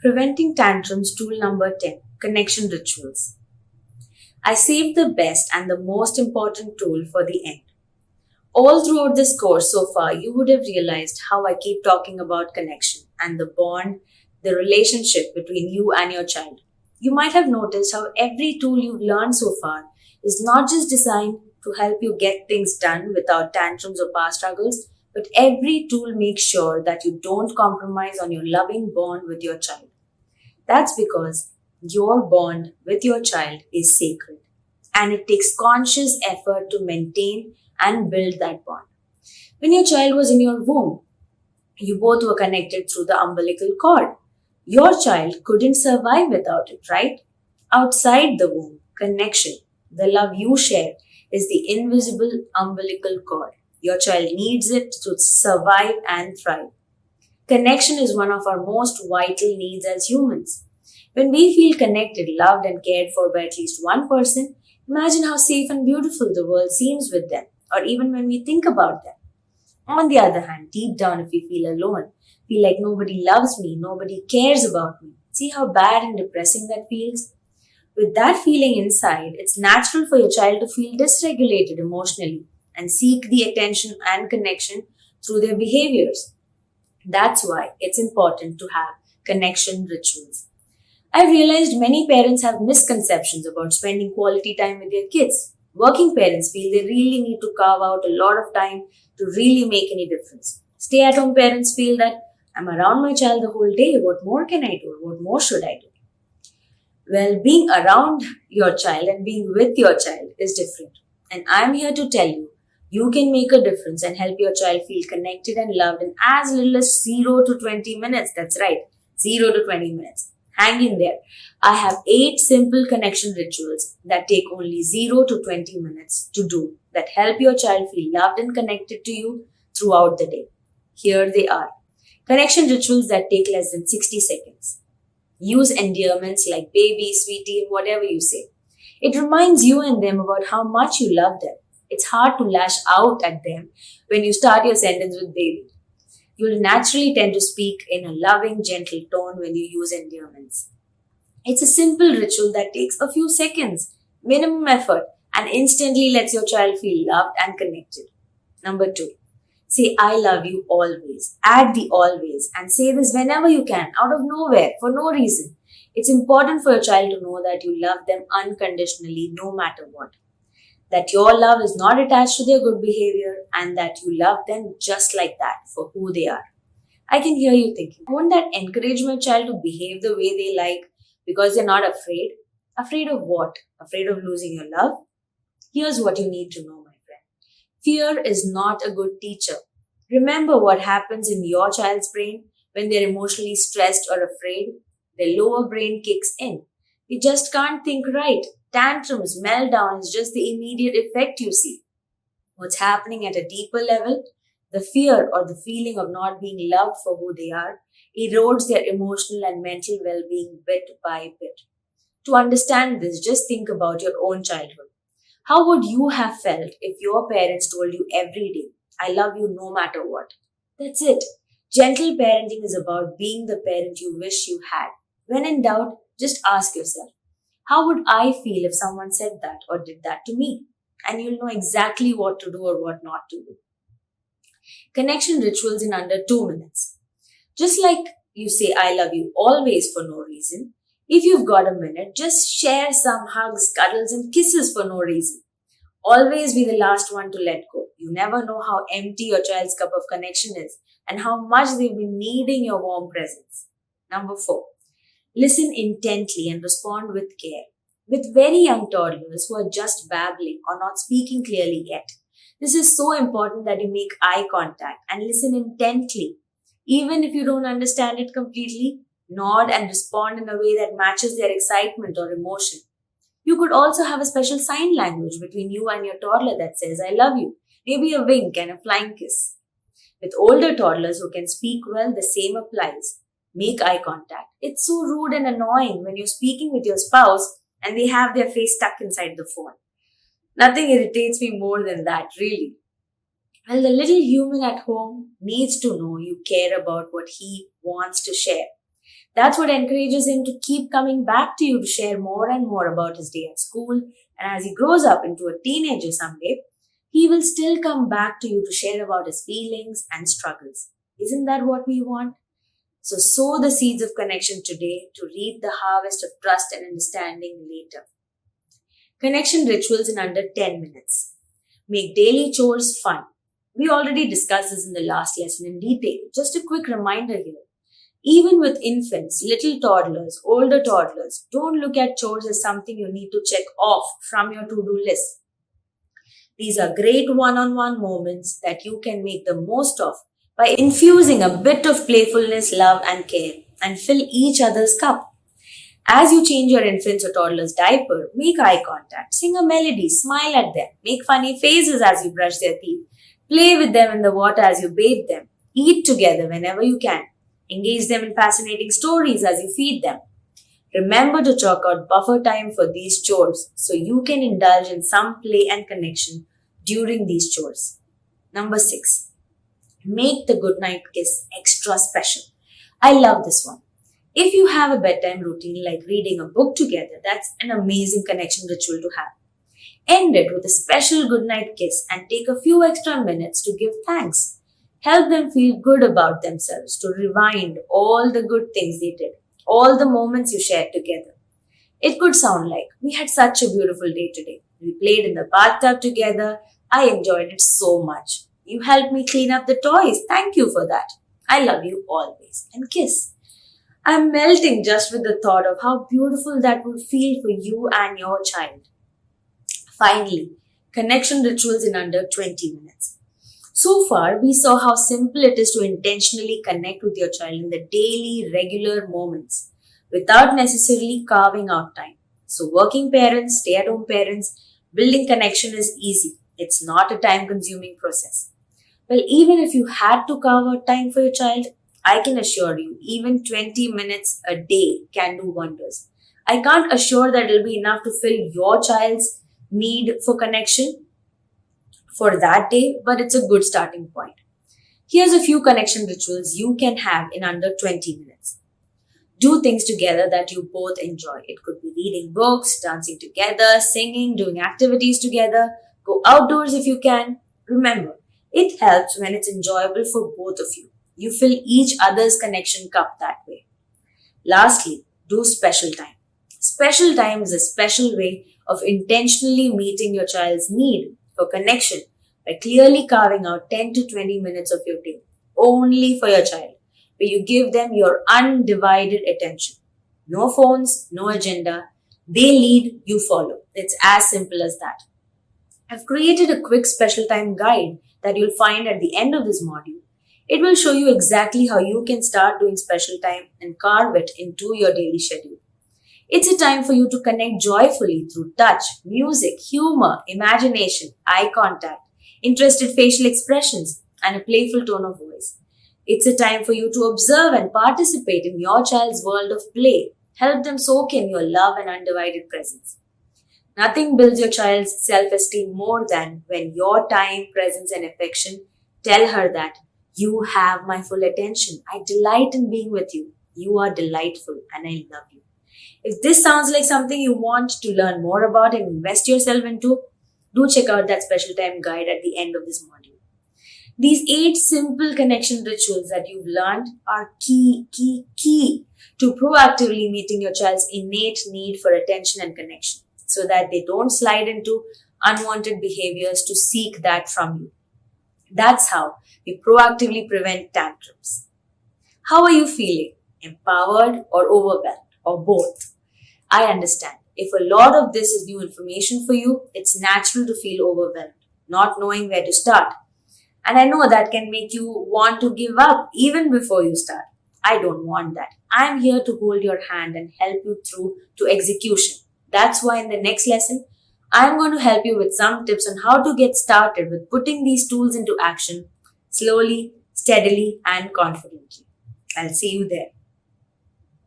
Preventing tantrums tool number 10, connection rituals. I saved the best and the most important tool for the end. All throughout this course so far, you would have realized how I keep talking about connection and the bond, the relationship between you and your child. You might have noticed how every tool you've learned so far is not just designed to help you get things done without tantrums or past struggles, but every tool makes sure that you don't compromise on your loving bond with your child. That's because your bond with your child is sacred and it takes conscious effort to maintain and build that bond. When your child was in your womb, you both were connected through the umbilical cord. Your child couldn't survive without it, right? Outside the womb, connection, the love you share, is the invisible umbilical cord. Your child needs it to survive and thrive. Connection is one of our most vital needs as humans. When we feel connected, loved, and cared for by at least one person, imagine how safe and beautiful the world seems with them, or even when we think about them. On the other hand, deep down, if we feel alone, feel like nobody loves me, nobody cares about me, see how bad and depressing that feels? With that feeling inside, it's natural for your child to feel dysregulated emotionally and seek the attention and connection through their behaviors. That's why it's important to have connection rituals. I've realized many parents have misconceptions about spending quality time with their kids. Working parents feel they really need to carve out a lot of time to really make any difference. Stay at home parents feel that I'm around my child the whole day. What more can I do? What more should I do? Well, being around your child and being with your child is different. And I'm here to tell you, you can make a difference and help your child feel connected and loved in as little as 0 to 20 minutes. That's right, 0 to 20 minutes. Hang in there. I have 8 simple connection rituals that take only 0 to 20 minutes to do that help your child feel loved and connected to you throughout the day. Here they are. Connection rituals that take less than 60 seconds. Use endearments like baby, sweetie, and whatever you say. It reminds you and them about how much you love them. It's hard to lash out at them when you start your sentence with baby. You'll naturally tend to speak in a loving, gentle tone when you use endearments. It's a simple ritual that takes a few seconds, minimum effort, and instantly lets your child feel loved and connected. Number 2. Say I love you always. Add the always and say this whenever you can, out of nowhere, for no reason. It's important for your child to know that you love them unconditionally no matter what. That your love is not attached to their good behavior and that you love them just like that for who they are. I can hear you thinking, won't that encourage my child to behave the way they like because they're not afraid? Afraid of what? Afraid of losing your love? Here's what you need to know, my friend. Fear is not a good teacher. Remember what happens in your child's brain when they're emotionally stressed or afraid? Their lower brain kicks in. They just can't think right. Tantrums, meltdown is just the immediate effect you see. What's happening at a deeper level? The fear or the feeling of not being loved for who they are erodes their emotional and mental well-being bit by bit. To understand this, just think about your own childhood. How would you have felt if your parents told you every day, I love you no matter what? That's it. Gentle parenting is about being the parent you wish you had. When in doubt, just ask yourself, how would I feel if someone said that or did that to me? And you'll know exactly what to do or what not to do. Connection rituals in under 2 minutes. Just like you say I love you always for no reason, if you've got a minute, just share some hugs, cuddles, and kisses for no reason. Always be the last one to let go. You never know how empty your child's cup of connection is and how much they've been needing your warm presence. Number 4. Listen intently and respond with care. With very young toddlers who are just babbling or not speaking clearly yet, this is so important that you make eye contact and listen intently. Even if you don't understand it completely, nod and respond in a way that matches their excitement or emotion. You could also have a special sign language between you and your toddler that says, I love you. Maybe a wink and a flying kiss. With older toddlers who can speak well, the same applies. Make eye contact. It's so rude and annoying when you're speaking with your spouse and they have their face stuck inside the phone. Nothing irritates me more than that, really. Well, the little human at home needs to know you care about what he wants to share. That's what encourages him to keep coming back to you to share more and more about his day at school. And as he grows up into a teenager someday, he will still come back to you to share about his feelings and struggles. Isn't that what we want? So sow the seeds of connection today to reap the harvest of trust and understanding later. Connection rituals in under 10 minutes. Make daily chores fun. We already discussed this in the last lesson in detail. Just a quick reminder here. Even with infants, little toddlers, older toddlers, don't look at chores as something you need to check off from your to-do list. These are great one-on-one moments that you can make the most of by infusing a bit of playfulness, love, and care and fill each other's cup. As you change your infant's or toddler's diaper, make eye contact, sing a melody, smile at them, make funny faces as you brush their teeth, play with them in the water as you bathe them, eat together whenever you can, engage them in fascinating stories as you feed them. Remember to chalk out buffer time for these chores so you can indulge in some play and connection during these chores. Number 6. Make the goodnight kiss extra special. I love this one. If you have a bedtime routine like reading a book together, that's an amazing connection ritual to have. End it with a special goodnight kiss and take a few extra minutes to give thanks. Help them feel good about themselves, to rewind all the good things they did, all the moments you shared together. It could sound like, we had such a beautiful day today. We played in the bathtub together. I enjoyed it so much. You helped me clean up the toys. Thank you for that. I love you always. And kiss. I'm melting just with the thought of how beautiful that would feel for you and your child. Finally, connection rituals in under 20 minutes. So far, we saw how simple it is to intentionally connect with your child in the daily, regular moments without necessarily carving out time. So, working parents, stay at home parents, building connection is easy. It's not a time consuming process. Well, even if you had to carve out time for your child, I can assure you, even 20 minutes a day can do wonders. I can't assure that it'll be enough to fill your child's need for connection for that day, but it's a good starting point. Here's a few connection rituals you can have in under 20 minutes. Do things together that you both enjoy. It could be reading books, dancing together, singing, doing activities together. Go outdoors if you can. Remember, it helps when it's enjoyable for both of you. You fill each other's connection cup that way. Lastly, do special time. Special time is a special way of intentionally meeting your child's need for connection by clearly carving out 10 to 20 minutes of your day only for your child, where you give them your undivided attention. No phones, no agenda. They lead, you follow. It's as simple as that. I've created a quick special time guide that you'll find at the end of this module. It will show you exactly how you can start doing special time and carve it into your daily schedule. It's a time for you to connect joyfully through touch, music, humor, imagination, eye contact, interested facial expressions, and a playful tone of voice. It's a time for you to observe and participate in your child's world of play. Help them soak in your love and undivided presence. Nothing builds your child's self-esteem more than when your time, presence, and affection tell her that you have my full attention. I delight in being with you. You are delightful and I love you. If this sounds like something you want to learn more about and invest yourself into, do check out that special time guide at the end of this module. These 8 simple connection rituals that you've learned are key to proactively meeting your child's innate need for attention and connection so that they don't slide into unwanted behaviors to seek that from you. That's how we proactively prevent tantrums. How are you feeling? Empowered or overwhelmed? Or both? I understand. If a lot of this is new information for you, it's natural to feel overwhelmed, not knowing where to start. And I know that can make you want to give up even before you start. I don't want that. I'm here to hold your hand and help you through to execution. That's why in the next lesson, I'm going to help you with some tips on how to get started with putting these tools into action slowly, steadily, and confidently. I'll see you there.